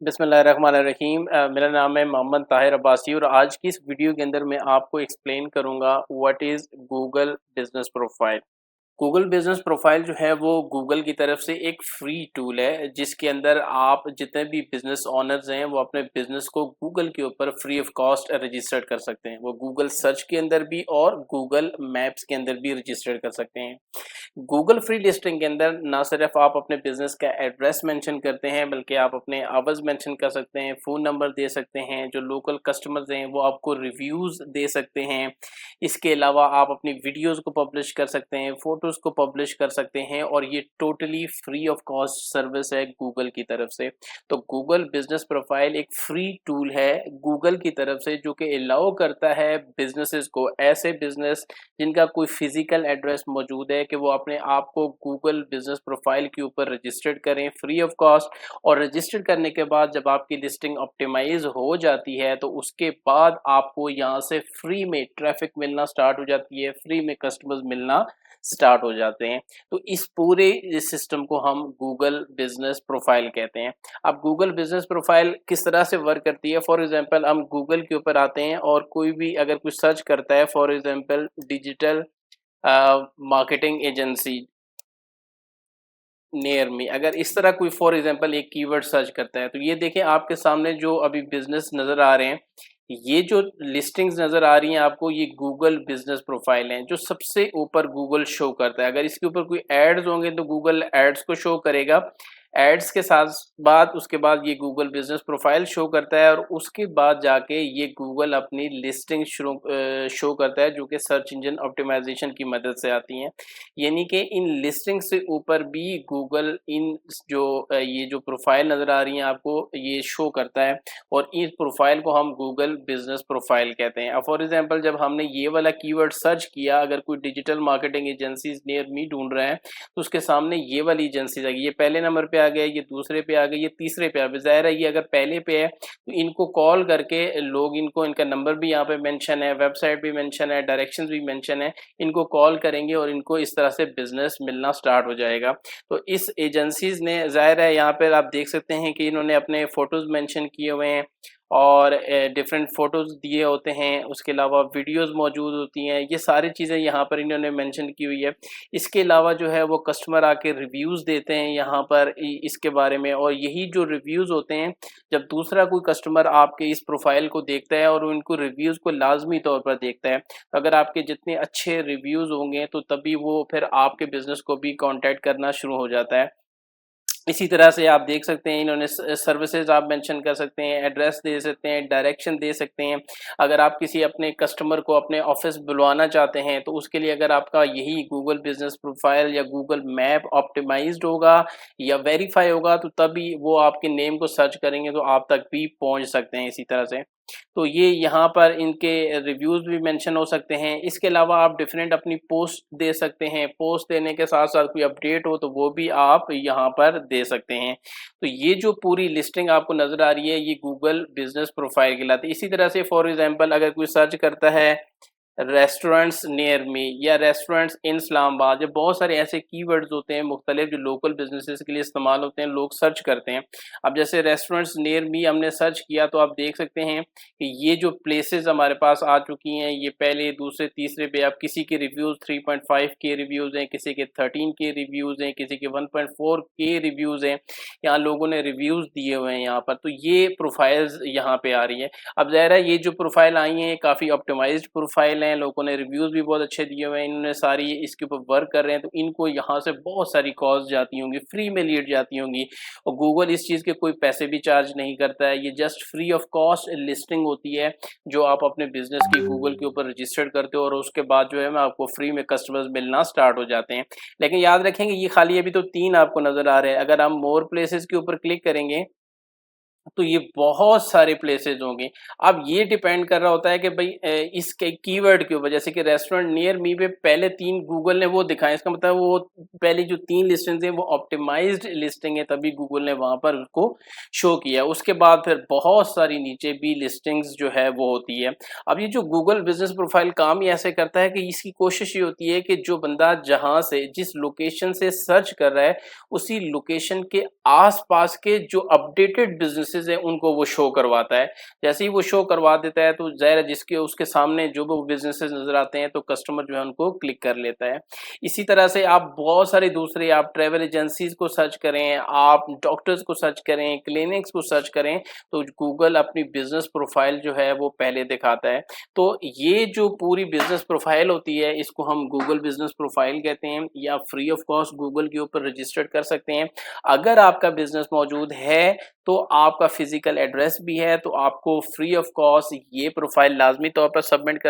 बिस्मिल्लाहिर्रहमानिर्रहीम। मेरा नाम है मोहम्मद ताहिर अब्बासी और आज की इस वीडियो के अंदर मैं आपको एक्सप्लेन करूंगा what is Google business profile. Google business profile जो है वो गूगल की तरफ से एक फ्री टूल है जिसके अंदर आप जितने भी बिजनेस ओनर्स हैं वो अपने बिजनेस को गूगल के ऊपर फ्री ऑफ कॉस्ट रजिस्टर्ड कर सकते हैं। वो गूगल सर्च के अंदर भी और गूगल मैप्स के अंदर भी रजिस्टर्ड कर सकते हैं। गूगल फ्री लिस्टिंग के अंदर ना सिर्फ आप अपने बिजनेस का एड्रेस मेंशन करते हैं बल्कि आप अपने आवर्स मेंशन कर सकते हैं, फ़ोन नंबर दे सकते हैं, जो लोकल कस्टमर्स हैं वो आपको रिव्यूज़ दे सकते हैं। इसके अलावा आप अपनी वीडियोज़ को पब्लिश कर सकते हैं, फ़ोटोज़ को पब्लिश कर सकते हैं और ये totally free of cost service है गूगल की तरफ से। तो गूगल बिजनेस प्रोफाइल एक फ्री टूल है गूगल की तरफ से जो कि अलाउ करता है बिजनेसेस को, ऐसे बिजनेस जिनका कोई फिजिकल एड्रेस मौजूद है, कि वो अपने आप को गूगल बिजनेस प्रोफाइल के ऊपर रजिस्टर्ड करें फ्री ऑफ कॉस्ट। और रजिस्टर करने के बाद जब आपकी लिस्टिंग ऑप्टिमाइज हो जाती है तो उसके बाद आपको यहाँ से फ्री में ट्रैफिक मिलना स्टार्ट हो जाती है, फ्री में कस्टमर्स मिलना स्टार्ट हो जाते हैं। तो इस पूरे सिस्टम को हम गूगल बिजनेस प्रोफाइल कहते हैं। अब गूगल बिजनेस प्रोफाइल किस तरह से वर्क करती है, फॉर एग्जांपल हम गूगल के ऊपर आते हैं और कोई भी अगर कुछ सर्च करता है, for example digital marketing agency near me, अगर इस तरह कोई फॉर एग्जांपल एक कीवर्ड सर्च करता है तो ये देखें आपके सामने जो अभी बिजनेस नज़र आ रहे हैं, ये जो लिस्टिंग्स नज़र आ रही हैं आपको, ये गूगल बिजनेस प्रोफाइल हैं जो सबसे ऊपर गूगल शो करता है। अगर इसके ऊपर कोई एड्स होंगे तो गूगल एड्स को शो करेगा, एड्स के साथ बाद उसके बाद ये गूगल बिजनेस प्रोफाइल शो करता है और उसके बाद जाके ये गूगल अपनी लिस्टिंग शो करता है जो कि सर्च इंजन ऑप्टिमाइजेशन की मदद से आती हैं। यानी कि इन लिस्टिंग से ऊपर भी गूगल इन जो ये जो प्रोफाइल नज़र आ रही हैं आपको, ये शो करता है और इस प्रोफाइल को हम गूगल बिजनेस प्रोफाइल कहते हैं। अब फॉर एग्जांपल जब हमने ये वाला कीवर्ड सर्च किया, अगर कोई digital marketing agencies near me ढूंढ रहा है तो उसके सामने ये वाली एजेंसी आएगी, ये पहले नंबर पे आ गया, ये दूसरे पे आ गई, ये तीसरे पे आ गया। ज़ाहिर है ये अगर पहले पे है तो इनको कॉल करके लोग, इनको इनका नंबर भी यहाँ पे मेंशन है, वेबसाइट भी मेंशन है, डायरेक्शंस भी मेंशन है, इनको कॉल करेंगे और इनको इस तरह से बिजनेस मिलना स्टार्ट हो जाएगा। तो इस एजेंसीज ने, ज़ाहिर है यहाँ पर आप देख सकते हैं कि इन्होंने अपने फ़ोटोज़ मेंशन किए हुए हैं और डिफरेंट फ़ोटोज़ दिए होते हैं, उसके अलावा वीडियोज़ मौजूद होती हैं, ये सारी चीज़ें यहाँ पर इन्होंने मेंशन की हुई है। इसके अलावा जो है वो कस्टमर आके रिव्यूज़ देते हैं यहाँ पर इसके बारे में, और यही जो रिव्यूज़ होते हैं, जब दूसरा कोई कस्टमर आपके इस प्रोफाइल को देखता है और उनको रिव्यूज़ को लाजमी तौर पर देखता है, तो अगर आपके जितने अच्छे रिव्यूज़ होंगे तो तभी वो फिर आपके बिज़नेस को भी कॉन्टैक्ट करना शुरू हो जाता है। इसी तरह से आप देख सकते हैं इन्होंने सर्विसेज आप मेंशन कर सकते हैं, एड्रेस दे सकते हैं, डायरेक्शन दे सकते हैं। अगर आप किसी अपने कस्टमर को अपने ऑफिस बुलवाना चाहते हैं तो उसके लिए अगर आपका यही गूगल बिजनेस प्रोफाइल या गूगल मैप ऑप्टिमाइज्ड होगा या वेरीफाई होगा तो तभी वो आपके नेम को सर्च करेंगे तो आप तक भी पहुंच सकते हैं इसी तरह से। तो ये यहाँ पर इनके रिव्यूज़ भी मेंशन हो सकते हैं। इसके अलावा आप डिफरेंट अपनी पोस्ट दे सकते हैं, पोस्ट देने के साथ-साथ कोई अपडेट हो तो वो भी आप यहाँ पर दे सकते हैं। तो ये जो पूरी लिस्टिंग आपको नज़र आ रही है ये गूगल बिज़नेस प्रोफाइल कहलाती है। इसी तरह से फॉर एग्ज़ाम्पल अगर कोई सर्च करता है रेस्टोरेंट्स नियर मी या रेस्टोरेंट्स इन इस्लामाबाद, जब बहुत सारे ऐसे कीवर्ड्स होते हैं मुख्तलिफ जो लोकल बिजनेसेस के लिए इस्तेमाल होते हैं, लोग सर्च करते हैं। अब जैसे रेस्टोरेंट्स नियर मी हमने सर्च किया तो आप देख सकते हैं कि ये जो प्लेसेस हमारे पास आ चुकी हैं, ये पहले दूसरे तीसरे पे आप किसी के रिव्यूज़ 3.5 के रिव्यूज़ हैं, किसी के 13 के रिव्यूज़ हैं, किसी के 1.4 के रिव्यूज़ हैं। यहाँ लोगों ने रिव्यूज़ दिए हुए हैं यहाँ पर, तो ये प्रोफाइल्स यहाँ पे आ रही है। अब ज़ाहिर है ये जो प्रोफाइल आई हैं काफ़ी ऑप्टिमाइज्ड प्रोफाइल हैं, लोगों ने रिव्यूज़ भी बहुत अच्छे दिए हुए हैं, इन्होंने सारी इसके ऊपर वर्क कर रहे हैं, तो इनको यहाँ से बहुत सारी कॉल्स जाती होंगी, फ्री में लीड जाती होंगी और गूगल इस चीज़ के कोई पैसे भी चार्ज नहीं करता है। ये just free of cost listing होती है जो आप अपने बिजनेस की गूगल के ऊपर रजिस्टर्ड करते हो और उसके बाद जो है मैं आपको फ्री में कस्टमर्स मिलना स्टार्ट हो जाते हैं। लेकिन याद रखेंगे ये खाली अभी तो 3 आपको नज़र आ रहे हैं, अगर हम मोर प्लेसेस के ऊपर क्लिक करेंगे तो ये बहुत सारे प्लेसेस होंगे। अब ये डिपेंड कर रहा होता है कि भाई इसके कीवर्ड के ऊपर, जैसे कि रेस्टोरेंट नियर मी पे पहले 3 गूगल ने वो दिखाए, इसका मतलब वो पहली जो 3 लिस्टिंग्स हैं वो ऑप्टिमाइज्ड लिस्टिंग है, तभी गूगल ने वहाँ पर उसको शो किया। उसके बाद फिर बहुत सारी नीचे भी लिस्टिंग्स जो है वो होती है। अब ये जो गूगल बिज़नेस प्रोफाइल काम ही ऐसे करता है कि इसकी कोशिश ये होती है कि जो बंदा जहाँ से, जिस लोकेशन से सर्च कर रहा है, उसी लोकेशन के आस-पास के जो अपडेटेड बिज़नेस बिज़नेसेस हैं उनको वो शो करवाता है। जैसे ही वो शो करवा देता है तो ज़ाहिर है जिसके उसके सामने जो भी बिज़नेसेस नज़र आते हैं तो कस्टमर जो है उनको क्लिक कर लेता है। इसी तरह से आप बहुत सारे दूसरे आप ट्रैवल एजेंसीज़ को सर्च करें, आप डॉक्टर्स को सर्च करें, क्लिनिक्स को सर्च करें, तो गूगल अपनी बिज़नेस प्रोफ़ाइल जो है वो पहले दिखाता है। तो ये जो पूरी बिज़नेस प्रोफ़ाइल होती है इसको हम गूगल बिज़नेस प्रोफ़ाइल कहते हैं या फ्री ऑफ कॉस्ट गूगल के ऊपर रजिस्टर्ड कर सकते हैं। अगर आपका बिज़नेस मौजूद है तो आपका फ़िज़िकल एड्रेस भी है तो आपको फ्री ऑफ कॉस्ट ये प्रोफ़ाइल लाज़मी तौर पर सबमिट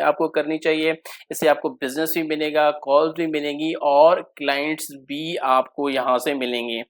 आपको करनी चाहिए। इससे आपको बिज़नेस भी मिलेगा, कॉल्स भी मिलेंगी और क्लाइंट्स भी आपको यहाँ से मिलेंगे।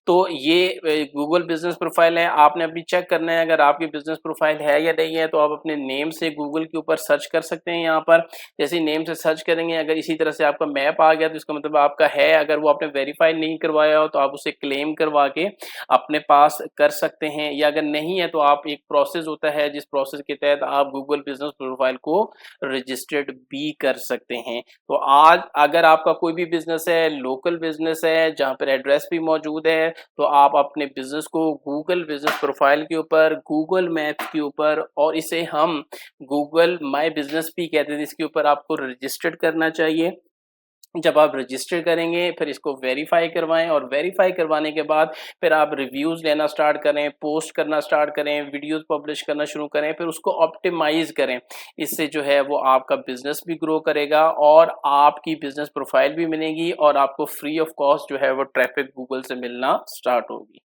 तो ये गूगल बिज़नेस प्रोफ़ाइल है, आपने अभी चेक करना है अगर आपकी बिज़नेस प्रोफ़ाइल है या नहीं है तो आप अपने नेम से गूगल के ऊपर सर्च कर सकते हैं यहाँ पर। जैसे ही नेम से सर्च करेंगे अगर इसी तरह से आपका मैप आ गया तो इसका मतलब आपका है, अगर वो आपने वेरीफ़ाई नहीं करवाया हो तो आप उसे क्लेम करवा के अपने पास कर सकते हैं या अगर नहीं है तो आप एक प्रोसेस होता है जिस प्रोसेस के तहत आप गूगल बिज़नेस प्रोफ़ाइल को रजिस्टर्ड भी कर सकते हैं। तो आज अगर आपका कोई भी बिज़नेस है, लोकल बिज़नेस है, जहाँ पर एड्रेस भी मौजूद है, तो आप अपने बिज़नेस को गूगल बिज़नेस प्रोफ़ाइल के ऊपर, गूगल मैप्स के ऊपर और इसे हम गूगल माय बिज़नेस भी कहते हैं, इसके ऊपर आपको रजिस्टर्ड करना चाहिए। जब आप रजिस्टर करेंगे फिर इसको वेरीफ़ाई करवाएँ और वेरीफ़ाई करवाने के बाद फिर आप रिव्यूज़ लेना स्टार्ट करें, पोस्ट करना स्टार्ट करें, वीडियोज़ पब्लिश करना शुरू करें, फिर उसको ऑप्टिमाइज़ करें। इससे जो है वो आपका बिज़नेस भी ग्रो करेगा और आपकी बिज़नेस प्रोफ़ाइल भी मिलेगी और आपको फ्री ऑफ कॉस्ट जो है वो ट्रैफ़िक गूगल से मिलना स्टार्ट होगी।